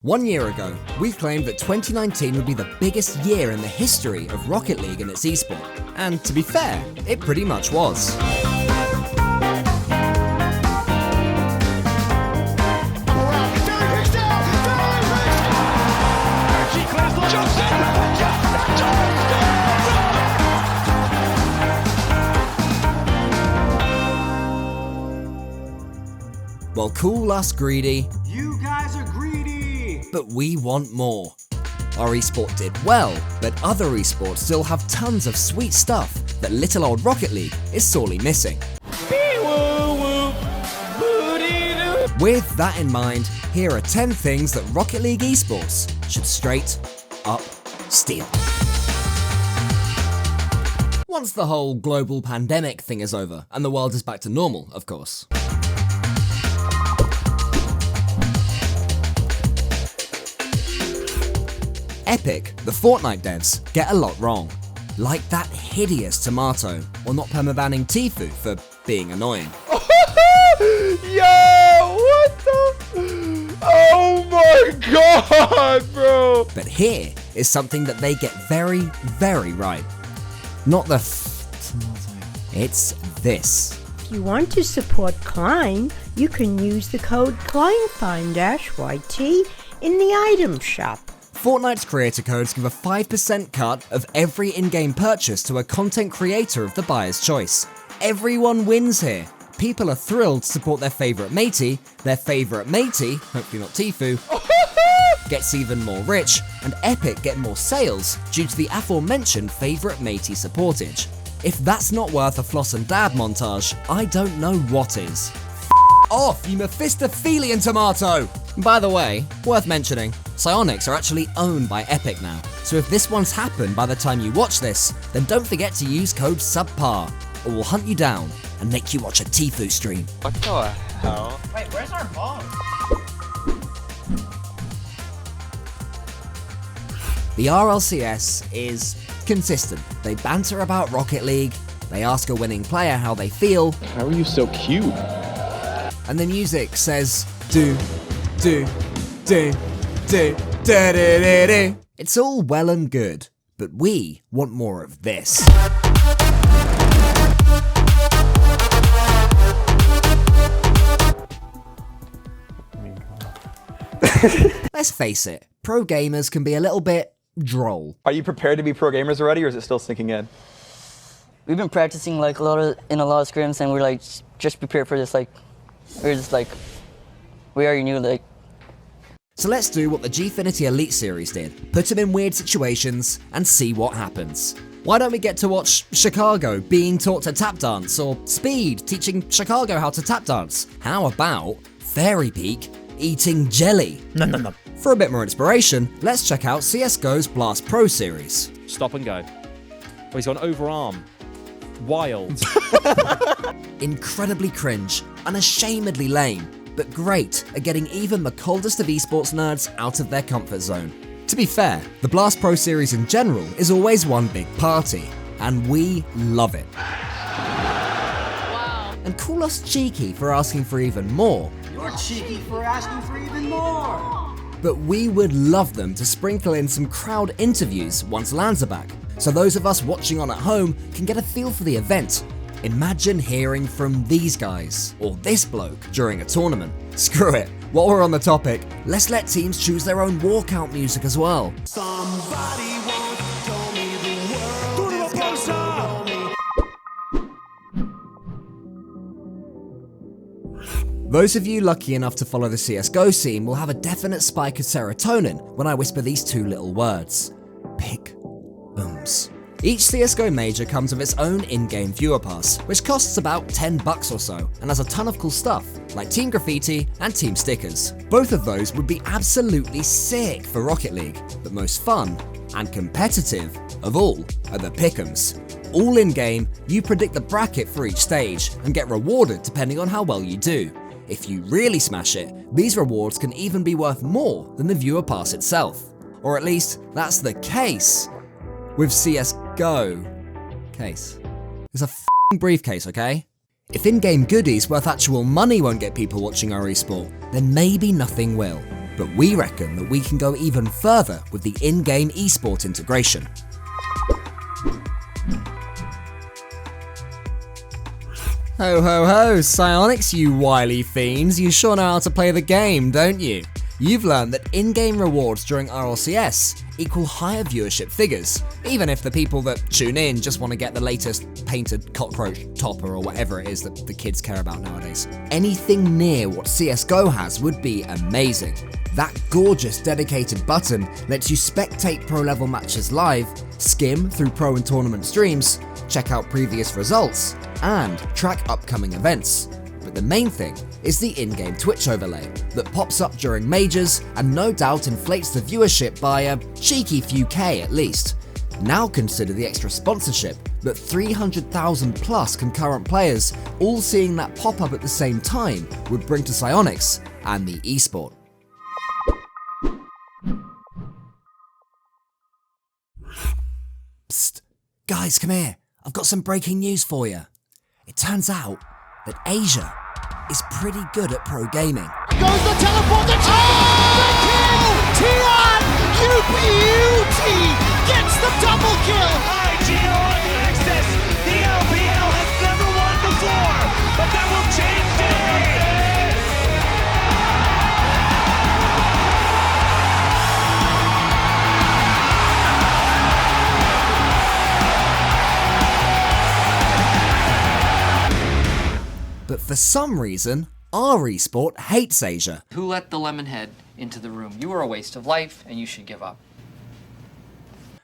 1 year ago, we claimed that 2019 would be the biggest year in the history of Rocket League and its eSport. And to be fair, it pretty much was. Well, call us greedy. You guys are greedy! But we want more. Our esport did well, but other esports still have tons of sweet stuff that little old Rocket League is sorely missing. With that in mind, here are 10 things that Rocket League esports should straight up steal. Once the whole global pandemic thing is over, and the world is back to normal, of course. Epic, the Fortnite devs, get a lot wrong. Like that hideous tomato, or not permabanning Tfue for being annoying. Yo, what the? Oh my god, bro! But here is something that they get very, very right. Not the tomato. It's this. If you want to support Klein, you can use the code KLEINFINE-YT in the item shop. Fortnite's creator codes give a 5% cut of every in-game purchase to a content creator of the buyer's choice. Everyone wins here. People are thrilled to support their favourite matey, hopefully not Tfue, gets even more rich, and Epic get more sales due to the aforementioned favourite matey supportage. If that's not worth a floss and dab montage, I don't know what is. Off, you Mephistophelian tomato! By the way, worth mentioning, Psyonix are actually owned by Epic now, so if this one's happened by the time you watch this, then don't forget to use code SubPar, or we'll hunt you down and make you watch a Tfue stream. What the hell? Wait, where's our ball? The RLCS is consistent. They banter about Rocket League, they ask a winning player how they feel. How are you so cute? And the music says, do, do, do, do, do, do, do, do. It's all well and good, but we want more of this. Let's face it, pro gamers can be a little bit droll. Are you prepared to be pro gamers already, or is it still sinking in? We've been practicing in a lot of scrims, and we're like just prepared for this. We're just like, we already knew So let's do what the Gfinity Elite series did. Put them in weird situations and see what happens. Why don't we get to watch Chicago being taught to tap dance, or Speed teaching Chicago how to tap dance? How about Fairy Peak eating jelly? No. For a bit more inspiration, let's check out CSGO's Blast Pro series. Stop and go. Oh, he's gone overarm. Wild. Incredibly cringe, unashamedly lame, but great at getting even the coldest of esports nerds out of their comfort zone. To be fair, the Blast Pro series in general is always one big party, and we love it. Wow. And call us cheeky for asking for even more. You're cheeky for asking for even more! But we would love them to sprinkle in some crowd interviews once LANs are back, so those of us watching on at home can get a feel for the event. Imagine hearing from these guys, or this bloke, during a tournament. Screw it, while we're on the topic, let's let teams choose their own walkout music as well. Somebody once told me the world is gonna me. Those of you lucky enough to follow the CSGO scene will have a definite spike of serotonin when I whisper these two little words. Pick-ums. Each CSGO major comes with its own in-game viewer pass, which costs about $10 or so, and has a ton of cool stuff, like Team Graffiti and Team Stickers. Both of those would be absolutely sick for Rocket League, but most fun and competitive of all are the Pick'ems. All in-game, you predict the bracket for each stage, and get rewarded depending on how well you do. If you really smash it, these rewards can even be worth more than the viewer pass itself. Or at least, that's the case with CSGO. Case. It's a f***ing briefcase, okay? If in-game goodies worth actual money won't get people watching our esport, then maybe nothing will. but we reckon that we can go even further with the in-game eSport integration. Ho ho ho, Psyonix, you wily fiends, you sure know how to play the game, don't you? You've learned that in-game rewards during RLCS equal higher viewership figures, even if the people that tune in just want to get the latest painted cockroach topper or whatever it is that the kids care about nowadays. Anything near what CSGO has would be amazing. That gorgeous dedicated button lets you spectate pro-level matches live, skim through pro and tournament streams, check out previous results, and track upcoming events. But the main thing is the in-game Twitch overlay that pops up during majors and no doubt inflates the viewership by a cheeky few K at least. Now consider the extra sponsorship that 300,000 plus concurrent players all seeing that pop up at the same time would bring to Psyonix and the eSport. Psst, guys, come here. I've got some breaking news for you. It turns out that Asia is pretty good at pro gaming. Goes the teleport, the Tian, you beauty, gets the double kill. Csgo on access. The LPL has never won before, but that will change today. But for some reason, our eSport hates Asia. Who let the Lemonhead into the room? You are a waste of life, and you should give up.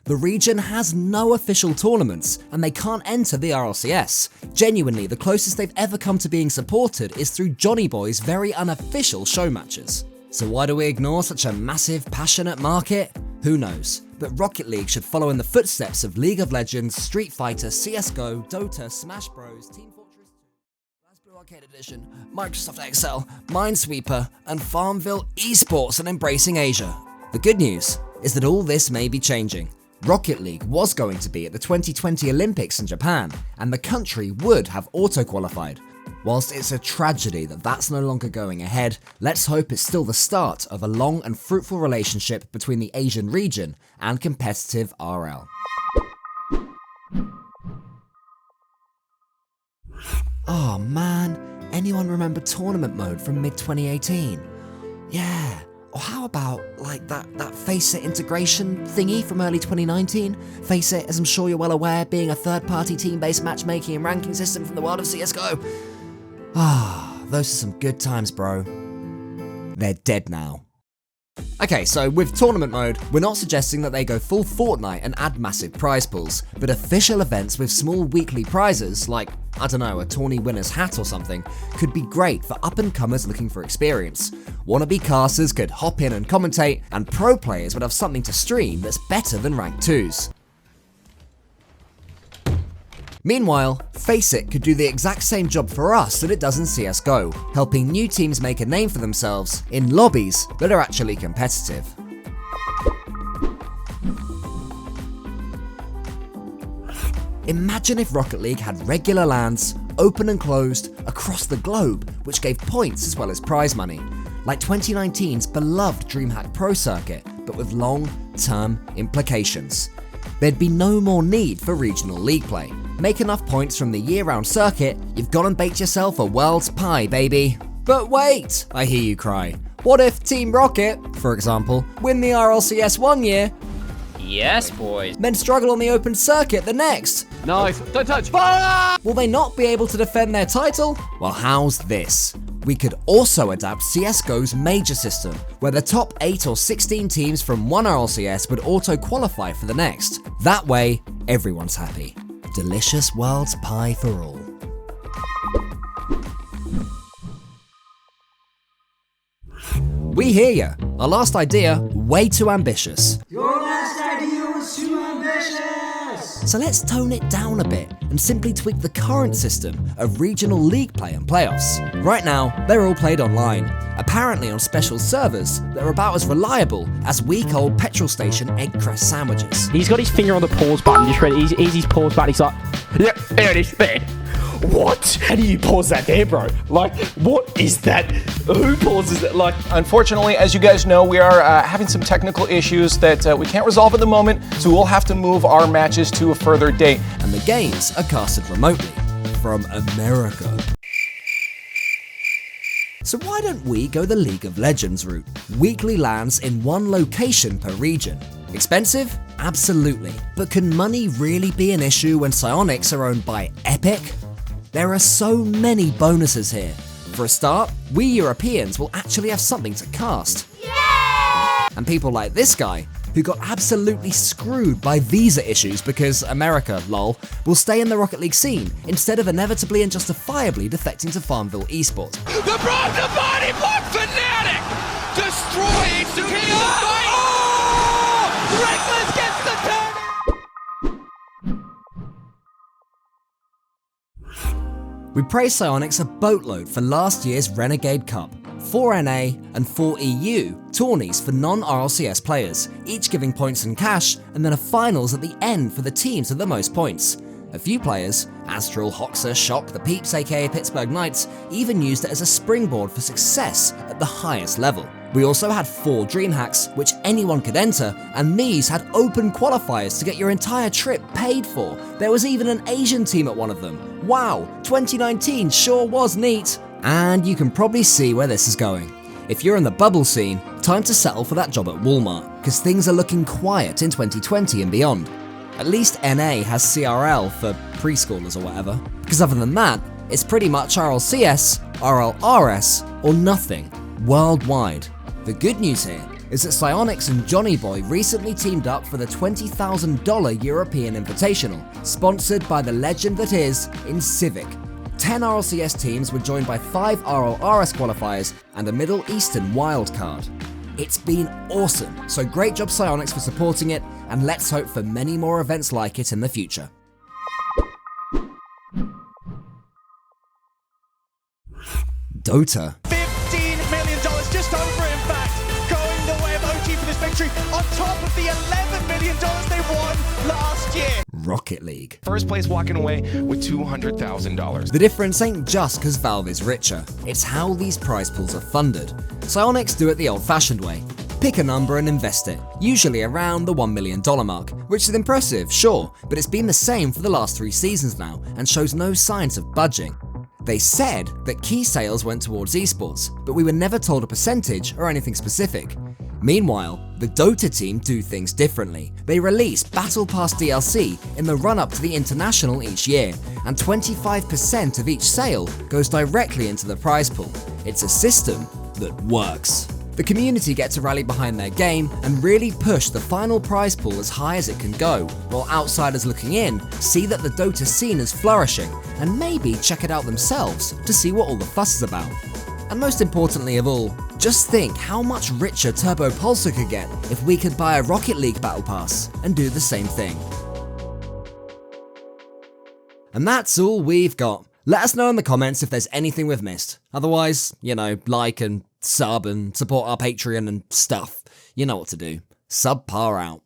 The region has no official tournaments, and they can't enter the RLCS. Genuinely, the closest they've ever come to being supported is through Johnny Boy's very unofficial show matches. So why do we ignore such a massive, passionate market? Who knows? But Rocket League should follow in the footsteps of League of Legends, Street Fighter, CSGO, Dota, Smash Bros, Team Fortress 2, Blue Arcade Edition, Microsoft Excel, Minesweeper, and Farmville eSports and embracing Asia. The good news is that all this may be changing. Rocket League was going to be at the 2020 Olympics in Japan, and the country would have auto-qualified. Whilst it's a tragedy that that's no longer going ahead, let's hope it's still the start of a long and fruitful relationship between the Asian region and competitive RL. Oh man, anyone remember tournament mode from mid-2018? Yeah, or how about like that Faceit integration thingy from early 2019? Faceit, as I'm sure you're well aware, being a third-party team-based matchmaking and ranking system from the world of CSGO. Ah, those are some good times, bro. They're dead now. Okay, so with tournament mode, we're not suggesting that they go full Fortnite and add massive prize pools, but official events with small weekly prizes, like, I don't know, a tourney winner's hat or something, could be great for up-and-comers looking for experience. Wannabe casters could hop in and commentate, and pro players would have something to stream that's better than Rank 2s. Meanwhile, Faceit could do the exact same job for us that it does in CSGO, helping new teams make a name for themselves in lobbies that are actually competitive. Imagine if Rocket League had regular LANs, open and closed, across the globe, which gave points as well as prize money, like 2019's beloved DreamHack Pro Circuit, but with long-term implications. There'd be no more need for regional league play. Make enough points from the year-round circuit, you've gone and baked yourself a world's pie, baby. But wait, I hear you cry. What if Team Rocket, for example, win the RLCS one year, Yes, boys. then struggle on the open circuit the next? Nice. Don't touch. Will they not be able to defend their title? Well, how's this? We could also adapt CSGO's major system, where the top 8 or 16 teams from one RLCS would auto-qualify for the next. That way, everyone's happy. Delicious world's pie for all. We hear ya. Our last idea, way too ambitious. Your last idea was too ambitious. So let's tone it down a bit and simply tweak the current system of regional league play and playoffs. Right now, they're all played online, apparently on special servers that are about as reliable as week-old petrol station egg crust sandwiches. He's got his finger on the pause button, just ready. He's his pause button. He's like, yep, there it is, there. what? How do you pause that there, bro? Like, what is that? Who pauses it? Like, unfortunately, as you guys know, we are having some technical issues that we can't resolve at the moment, so we'll have to move our matches to a further date. And the games are casted remotely from America. So why don't we go the League of Legends route? Weekly LANs in one location per region. Expensive? Absolutely. But can money really be an issue when Psyonix are owned by Epic? There are so many bonuses here. For a start, we Europeans will actually have something to cast. Yeah! And people like this guy, who got absolutely screwed by visa issues because America, lol, will stay in the Rocket League scene instead of inevitably and justifiably defecting to Farmville eSport. The body block fanatic destroying Tsukio. Reckless gets the turn. We praised Psyonix a boatload for last year's Renegade Cup, 4 NA and 4 EU tourneys for non-RLCS players, each giving points and cash, and then a finals at the end for the teams with the most points. A few players, Astral, Hoxer, Shock, the Peeps aka Pittsburgh Knights, even used it as a springboard for success at the highest level. We also had 4 DreamHacks, which anyone could enter, and these had open qualifiers to get your entire trip paid for. There was even an Asian team at one of them. Wow, 2019 sure was neat. And you can probably see where this is going. If you're in the bubble scene, time to settle for that job at Walmart, because things are looking quiet in 2020 and beyond. At least NA has CRL for preschoolers or whatever, because other than that, it's pretty much RLCS, RLRS, or nothing, worldwide. The good news here is that Psyonix and Johnny Boy recently teamed up for the $20,000 European Invitational, sponsored by the legend that is Civic. 10 RLCS teams were joined by 5 RLRS qualifiers and a Middle Eastern wildcard. It's been awesome, so great job Psyonix for supporting it, and let's hope for many more events like it in the future. Dota. $15 million, just over in fact, going the way of OT for this victory, on top of the $11 million they won last year. Rocket League. First place walking away with $200,000. The difference ain't just because Valve is richer, it's how these prize pools are funded. Psyonix do it the old-fashioned way. Pick a number and invest it, usually around the $1 million mark, which is impressive, sure, but it's been the same for the last 3 seasons now and shows no signs of budging. They said that key sales went towards esports, but we were never told a percentage or anything specific. Meanwhile, the Dota team do things differently. They release Battle Pass DLC in the run-up to the International each year, and 25% of each sale goes directly into the prize pool. It's a system that works. The community get to rally behind their game and really push the final prize pool as high as it can go, while outsiders looking in see that the Dota scene is flourishing and maybe check it out themselves to see what all the fuss is about. And most importantly of all, just think how much richer Turbo Pulsar could get if we could buy a Rocket League Battle Pass and do the same thing. And that's all we've got. Let us know in the comments if there's anything we've missed. Otherwise, you know, like and sub and support our Patreon and stuff. You know what to do. SubPar out.